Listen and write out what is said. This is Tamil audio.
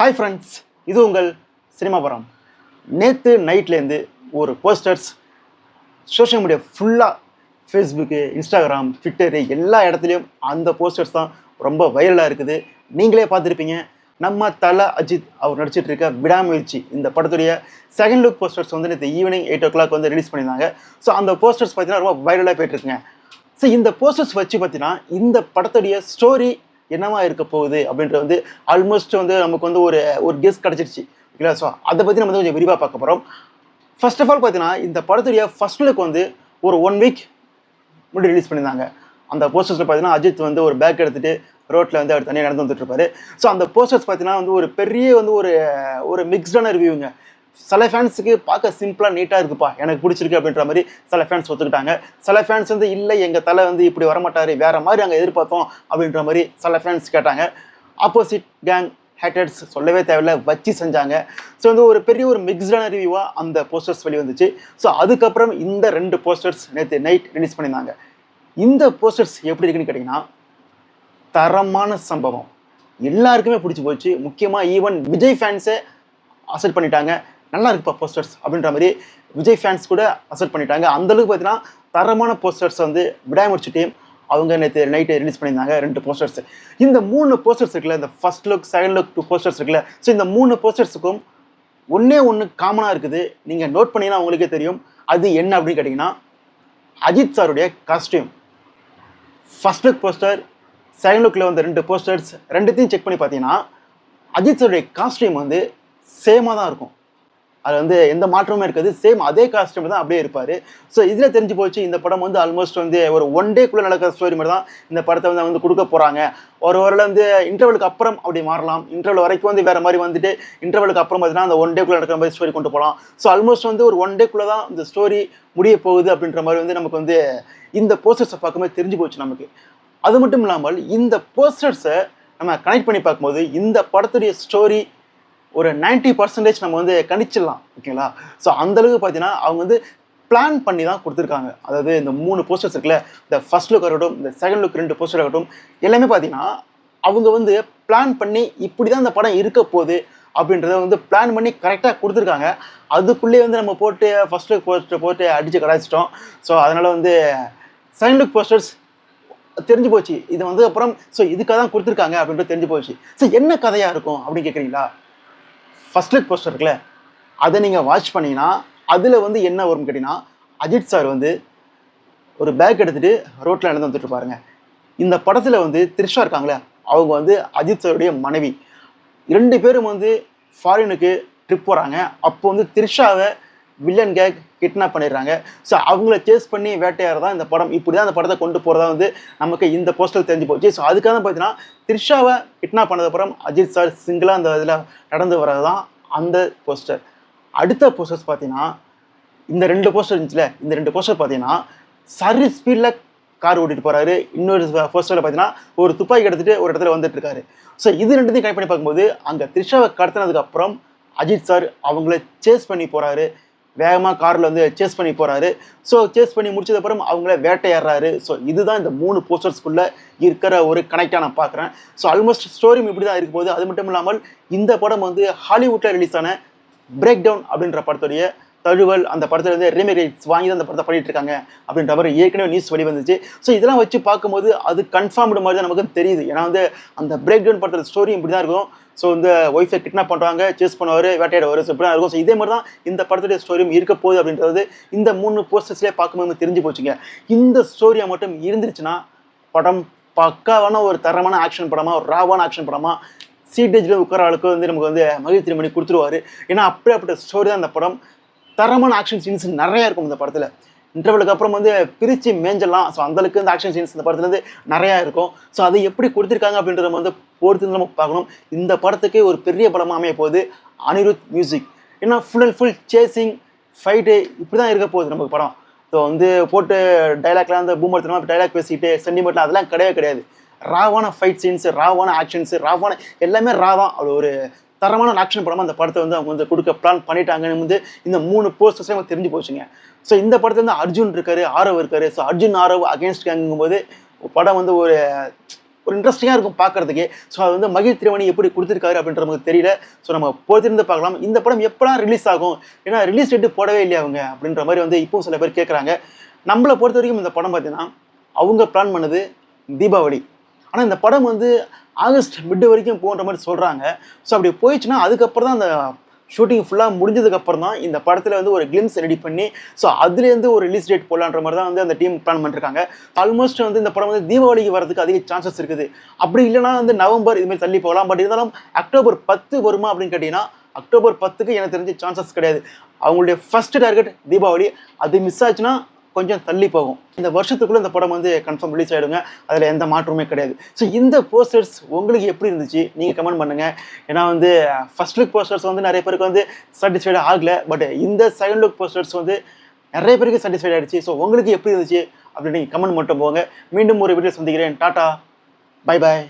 ஹாய் ஃப்ரெண்ட்ஸ், இது உங்கள் சினிமாபுரம். நேற்று நைட்லேருந்து ஒரு போஸ்டர்ஸ் சோஷியல் மீடியா ஃபுல்லாக ஃபேஸ்புக்கு, இன்ஸ்டாகிராம், ட்விட்டரு எல்லா இடத்துலையும் அந்த போஸ்டர்ஸ் தான் ரொம்ப வைரலாக இருக்குது. நீங்களே பார்த்துருப்பீங்க. நம்ம தல அஜித் அவர் நடிச்சிட்டு இருக்க விடாமுயற்சி இந்த படத்துடைய செகண்ட் லுக் போஸ்டர்ஸ் வந்து நேற்று ஈவினிங் 8 o'clock வந்து ரிலீஸ் பண்ணியிருந்தாங்க. ஸோ அந்த போஸ்டர்ஸ் பார்த்தீங்கன்னா ரொம்ப வைரலாக போயிட்டுருக்குங்க. ஸோ இந்த போஸ்டர்ஸ் வச்சு பார்த்தீங்கன்னா இந்த படத்துடைய ஸ்டோரி என்னவா இருக்க போகுது அப்படின்றது வந்து ஆல்மோஸ்ட் வந்து நமக்கு வந்து ஒரு ஒரு கெஸ் கிடச்சிருச்சு. ஓகேங்களா? ஸோ அதை பற்றி நம்ம வந்து கொஞ்சம் விரிவாக பார்க்க போகிறோம். ஃபர்ஸ்ட் ஆஃப் ஆல் பார்த்தீங்கன்னா இந்த படத்துடைய ஃபர்ஸ்ட் லுக் வந்து ஒரு 1 week முன்னாடி ரிலீஸ் பண்ணியிருந்தாங்க. அந்த போஸ்டர்ஸில் பார்த்தீங்கன்னா அஜித் வந்து ஒரு பேக் எடுத்துகிட்டு ரோட்டில் வந்து அவர் தனியாக நடந்து வந்துட்டு இருப்பாரு. ஸோ அந்த போஸ்டர்ஸ் பார்த்தீங்கன்னா வந்து ஒரு பெரிய வந்து ஒரு மிக்ஸ்டான ரிவ்யூங்க. சில ஃபேன்ஸுக்கு பார்க்க சிம்பிளாக நீட்டாக இருக்குப்பா, எனக்கு பிடிச்சிருக்கு அப்படின்ற மாதிரி சில ஃபேன்ஸ் ஒத்துக்கிட்டாங்க. சில ஃபேன்ஸ் வந்து இல்லை, எங்கள் தலை வந்து இப்படி வரமாட்டார், வேறு மாதிரி அங்கே எதிர்பார்த்தோம் அப்படின்ற மாதிரி சில ஃபேன்ஸ் கேட்டாங்க. ஆப்போசிட் கேங் ஹேட்டர்ஸ் சொல்லவே தேவையில்லை, வச்சு செஞ்சாங்க. ஸோ வந்து ஒரு பெரிய ஒரு மிக்ஸ்டான ரிவ்யூவாக அந்த போஸ்டர்ஸ் வெளி வந்துச்சு. ஸோ அதுக்கப்புறம் இந்த 2 போஸ்டர்ஸ் நேற்று நைட் ரிலீஸ் பண்ணியிருந்தாங்க. இந்த போஸ்டர்ஸ் எப்படி இருக்குன்னு கேட்டிங்கன்னா தரமான சம்பவம், எல்லாருக்குமே பிடிச்சி போச்சு. முக்கியமாக ஈவன் விஜய் ஃபேன்ஸை அசெப்ட் பண்ணிட்டாங்க. நல்லா இருக்குப்பா போஸ்டர்ஸ் அப்படின்ற மாதிரி விஜய் ஃபேன்ஸ் கூட அசெப்ட் பண்ணிட்டாங்க. அந்தளவுக்கு பார்த்தீங்கன்னா தரமான போஸ்டர்ஸ் வந்து விடாமுயற்சி டீம் அவங்க நேற்று நைட்டு ரிலீஸ் பண்ணியிருந்தாங்க 2 போஸ்டர்ஸ். இந்த 3 போஸ்டர்ஸ் இருக்குல்ல, இந்த first look, second look, 2 posters இருக்குல்ல. ஸோ இந்த 3 போஸ்டர்ஸுக்கும் ஒன்று காமனாக இருக்குது. நீங்கள் நோட் பண்ணிங்கன்னா உங்களுக்கே தெரியும். அது என்ன அப்படின்னு கேட்டிங்கன்னா அஜித் சாருடைய costume. First look poster, second லுக்கில் வந்து 2 போஸ்டர்ஸ் ரெண்டுத்தையும் செக் பண்ணி பார்த்தீங்கன்னா அஜித் சாருடைய காஸ்டியூம் வந்து சேமாக தான் இருக்கும். அது வந்து எந்த மாற்றமுமே இருக்காது. சேம் அதே காஸ்டியூம் தான் அப்படியே இருப்பார். ஸோ இதில் தெரிஞ்சு போச்சு இந்த படம் வந்து ஆல்மோஸ்ட் வந்து ஒரு 1 டேக்குள்ளே நடக்கிற ஸ்டோரி மாதிரி தான் இந்த படத்தை வந்து கொடுக்க போகிறாங்க. ஒரு வந்து இன்டர்வலுக்கு அப்புறம் அப்படி மாறலாம், இன்டர்வல் வரைக்கும் வந்து வேறு மாதிரி வந்துட்டு இன்டர்வலுக்கு அப்புறம் பார்த்தீங்கன்னா அந்த 1 டேக்குள்ளே நடக்கிற மாதிரி ஸ்டோரி கொண்டு போகலாம். ஸோ ஆல்மோஸ்ட் வந்து ஒரு 1 டேக்குள்ளே தான் இந்த ஸ்டோரி முடிய போகுது அப்படின்ற மாதிரி வந்து நமக்கு வந்து இந்த போஸ்டர்ஸை பார்க்கும்போது தெரிஞ்சு போச்சு நமக்கு. அது மட்டும் இல்லாமல் இந்த போஸ்டர்ஸை நம்ம கனெக்ட் பண்ணி பார்க்கும்போது இந்த படத்துடைய ஸ்டோரி ஒரு 90% நம்ம வந்து கணிச்சிடலாம். ஓகேங்களா? ஸோ அந்தளவுக்கு பார்த்தீங்கன்னா அவங்க வந்து பிளான் பண்ணி தான் கொடுத்துருக்காங்க. அதாவது இந்த 3 போஸ்டர்ஸ் இருக்குல்ல, இந்த ஃபர்ஸ்ட் லுக் இருக்கட்டும், இந்த செகண்ட் லுக் 2 போஸ்டர் இருக்கட்டும், எல்லாமே பார்த்தீங்கன்னா அவங்க வந்து பிளான் பண்ணி இப்படி தான் இந்த படம் இருக்க போகுது அப்படின்றத வந்து பிளான் பண்ணி கரெக்டாக கொடுத்துருக்காங்க. அதுக்குள்ளேயே வந்து நம்ம போட்டு ஃபர்ஸ்ட் லுக் போஸ்டர் போட்டு அடித்து கடாச்சிட்டோம். ஸோ அதனால் வந்து செகண்ட் லுக் போஸ்டர்ஸ் தெரிஞ்சு போச்சு. இது வந்து அப்புறம் ஸோ இதுக்காக தான் கொடுத்துருக்காங்க அப்படின்றது தெரிஞ்சு போச்சு. ஸோ என்ன கதையாக இருக்கும் அப்படின்னு கேட்குறீங்களா? ஃபர்ஸ்ட் லுக் போஸ்டர் இருக்குல்ல, அதை நீங்கள் வாட்ச் பண்ணிங்கன்னா அதில் வந்து என்ன வரும்னு கேட்டிங்கன்னா அஜித் சார் வந்து ஒரு பேக் எடுத்துகிட்டு ரோட்டில் நடந்து வந்துட்டு இருப்பாருங்க. இந்த படத்தில் வந்து த்ரிஷா இருக்காங்களே, அவங்க வந்து அஜித் சாருடைய மனைவி. 2 பேரும் வந்து ஃபாரினுக்கு ட்ரிப் போகிறாங்க. அப்போ வந்து த்ரிஷாவை வில்லன் கேக் கிட்னாப் பண்ணிடுறாங்க. ஸோ அவங்கள சேஸ் பண்ணி வேட்டையாடுறதான் இந்த படம். இப்படி தான் அந்த படத்தை கொண்டு போகிறதா வந்து நமக்கு இந்த போஸ்டர் தெரிஞ்சு போச்சு. ஸோ அதுக்காக பார்த்தீங்கன்னா த்ரிஷாவை கிட்னாப் பண்ணதுக்கப்புறம் அஜித் சார் சிங்கிளாக அந்த இதில் நடந்து வர்றது தான் அந்த போஸ்டர். அடுத்த போஸ்டர்ஸ் பார்த்தீங்கன்னா இந்த 2 போஸ்டர் இருந்துச்சுல, இந்த 2 போஸ்டர் பார்த்தீங்கன்னா சரி ஸ்பீடில் கார் ஓட்டிட்டு போகிறாரு. இன்னொரு போஸ்டரில் பார்த்தீங்கன்னா ஒரு துப்பாக்கி எடுத்துகிட்டு ஒரு இடத்துல வந்துட்டு இருக்காரு. ஸோ இது 2த்தையும் கனெக்ட் பண்ணி பார்க்கும்போது அங்கே த்ரிஷாவை கடத்தினதுக்கப்புறம் அஜித் சார் அவங்கள சேஸ் பண்ணி போகிறாரு. வேகமாக காரில் வந்து சேஸ் பண்ணி போகிறாரு. ஸோ சேஸ் பண்ணி முடிச்சதுக்கப்புறம் அவங்கள வேட்டையாடுறாரு. ஸோ இதுதான் இந்த 3 போஸ்டர்ஸ்குள்ளே இருக்கிற ஒரு கனெக்டாக நான் பார்க்குறேன். ஸோ ஆல்மோஸ்ட் ஸ்டோரி இப்படி தான் இருக்க போகுது. அது மட்டும் இல்லாமல் இந்த படம் வந்து ஹாலிவுட்டில் ரிலீஸ் ஆன பிரேக் டவுன் அப்படின்ற படத்துடைய தழுவல், அந்த படத்தில் வந்து ரீமேக் ரைட்ஸ் வாங்கி தான் அந்த படத்தை பண்ணிட்டு இருக்காங்க அப்படின்ற மாதிரி ஏற்கனவே நியூஸ் வெளி வந்துச்சு. ஸோ இதெல்லாம் வச்சு பார்க்கும்போது அது கன்ஃபார்ம்டு மாதிரி தான் நமக்கு தெரியுது. ஏன்னா வந்து அந்த பிரேக் டவுன் படத்தோட ஸ்டோரி இப்படி தான் இருக்கும். ஸோ இந்த ஒய்ஃபை கிட்னாப் பண்ணுறாங்க, சேஸ் பண்ணுவார், வேட்டையாடுவார். ஸோ இப்படி தான் இருக்கும். ஸோ இதே மாதிரி தான் இந்த படத்துடைய ஸ்டோரியும் இருக்க போகுது அப்படின்றது இந்த 3 போஸ்டர்ஸ்லேயே பார்க்கும்போது தெரிஞ்சு போச்சுங்க. இந்த ஸ்டோரியை மட்டும் இருந்துருச்சுன்னா படம் பக்காவான ஒரு தரமான ஆக்ஷன் படமாக, ஒரு ராவான ஆக்ஷன் படமாக சீட்டேஜில் உட்கார ஆளுக்கு வந்து நமக்கு வந்து மகிழ் திருமணி கொடுத்துருவார். ஏன்னா அப்படிப்பட்ட ஸ்டோரி தான் இந்த படம். தரமான ஆக்ஷன் சீன்ஸ் நிறையா இருக்கும் இந்த படத்தில். இன்டர்வலுக்கு அப்புறம் வந்து பிரித்து மேஞ்சலாம். ஸோ அந்தளவுக்கு இந்த ஆக்ஷன் சீன்ஸ் இந்த படத்துலேருந்து நிறையா இருக்கும். ஸோ அதை எப்படி கொடுத்துருக்காங்க அப்படின்றத வந்து பொறுத்து நம்ம பார்க்கணும். இந்த படத்துக்கு ஒரு பெரிய படமாக அமைய போகுது அனிருத் மியூசிக். ஏன்னா full and full chasing, fight இப்படி தான் இருக்க போகுது நமக்கு படம். ஸோ வந்து போட்டு டைலாக்லாம் அந்த பூமர்த்தனமாக டைலாக் பேசிக்கிட்டு சென்டிமெண்ட்லாம் அதெல்லாம் கிடையாது. ராவான ஃபைட் சீன்ஸு, ராவான ஆக்ஷன்ஸு, ராவான எல்லாமே ராவாக அவ்வளோ ஒரு தரமான ஆக்ஷன் படமாக அந்த படத்தை வந்து அவங்க வந்து கொடுக்க பிளான் பண்ணிட்டாங்கன்னு வந்து இந்த 3 போஸ்டர்ஸே நமக்கு தெரிஞ்சு போச்சுங்க. ஸோ இந்த படத்தில் வந்து அர்ஜுன் இருக்காரு, ஆரவ் இருக்காரு. ஸோ அர்ஜுன் ஆரவ் அகேன்ஸ்ட் கேங்கும்போது படம் வந்து ஒரு இன்ட்ரெஸ்டிங்காக இருக்கும் பார்க்கறதுக்கு. ஸோ அது வந்து மகிழ் திருமணி எப்படி கொடுத்துருக்காரு அப்படின்ற நமக்கு தெரியல. ஸோ நம்ம பொறுத்திருந்து பார்க்கலாம். இந்த படம் எப்போலாம் ரிலீஸ் ஆகும், ஏன்னா ரிலீஸ் டேட்டு போடவே இல்லையா அவங்க அப்படின்ற மாதிரி வந்து இப்போ சில பேர் கேட்குறாங்க. நம்மளை பொறுத்த வரைக்கும் இந்த படம் பார்த்தீங்கன்னா அவங்க பிளான் பண்ணது தீபாவளி. ஆனால் இந்த படம் வந்து ஆகஸ்ட் மிட் வரைக்கும் போன்ற மாதிரி சொல்கிறாங்க. ஸோ அப்படி போயிடுச்சுன்னா அதுக்கப்புறம் தான் அந்த ஷூட்டிங் ஃபுல்லாக முடிஞ்சதுக்கப்புறம் தான் இந்த படத்தில் வந்து ஒரு கிளிம்ஸ் ரெடி பண்ணி ஸோ அதுலேருந்து ஒரு ரிலீஸ் டேட் போடலான்ற மாதிரி தான் வந்து அந்த டீம் பிளான் பண்ணிருக்காங்க. ஆல்மோஸ்ட் வந்து இந்த படம் வந்து தீபாவளிக்கு வரதுக்கு அதிக சான்சஸ் இருக்குது. அப்படி இல்லைனா வந்து நவம்பர் இதுமாதிரி தள்ளி போகலாம். பட் இருந்தாலும் அக்டோபர் 10 வருமா அப்படின்னு கேட்டிங்கன்னா அக்டோபர் 10க்கு எனக்கு தெரிஞ்சு சான்சஸ் கிடையாது. அவங்களுடைய ஃபர்ஸ்ட் டார்கெட் தீபாவளி. அது மிஸ் ஆச்சுன்னா கொஞ்சம் தள்ளி போகும். இந்த வருஷத்துக்குள்ள இந்த படம் வந்து கன்ஃபார்ம் ரிலீஸ் ஆகிடுங்க. அதில் எந்த மாற்றமே கிடையாது. ஸோ இந்த போஸ்டர்ஸ் உங்களுக்கு எப்படி இருந்துச்சு நீங்கள் கமெண்ட் பண்ணுங்கள். ஏன்னா வந்து ஃபர்ஸ்ட் லுக் போஸ்டர்ஸ் வந்து நிறைய பேருக்கு வந்து சாட்டிஸ்ஃபைடாக ஆகலை. பட் இந்த செகண்ட் லுக் போஸ்டர்ஸ் வந்து நிறைய பேருக்கு சாட்டிஸ்ஃபைட் ஆகிடுச்சு. ஸோ உங்களுக்கு எப்படி இருந்துச்சு அப்படின்னு நீங்கள் கமெண்ட் மட்டும் போங்க. மீண்டும் ஒரு வீடியோ சந்திக்கிறேன். Tata, bye bye.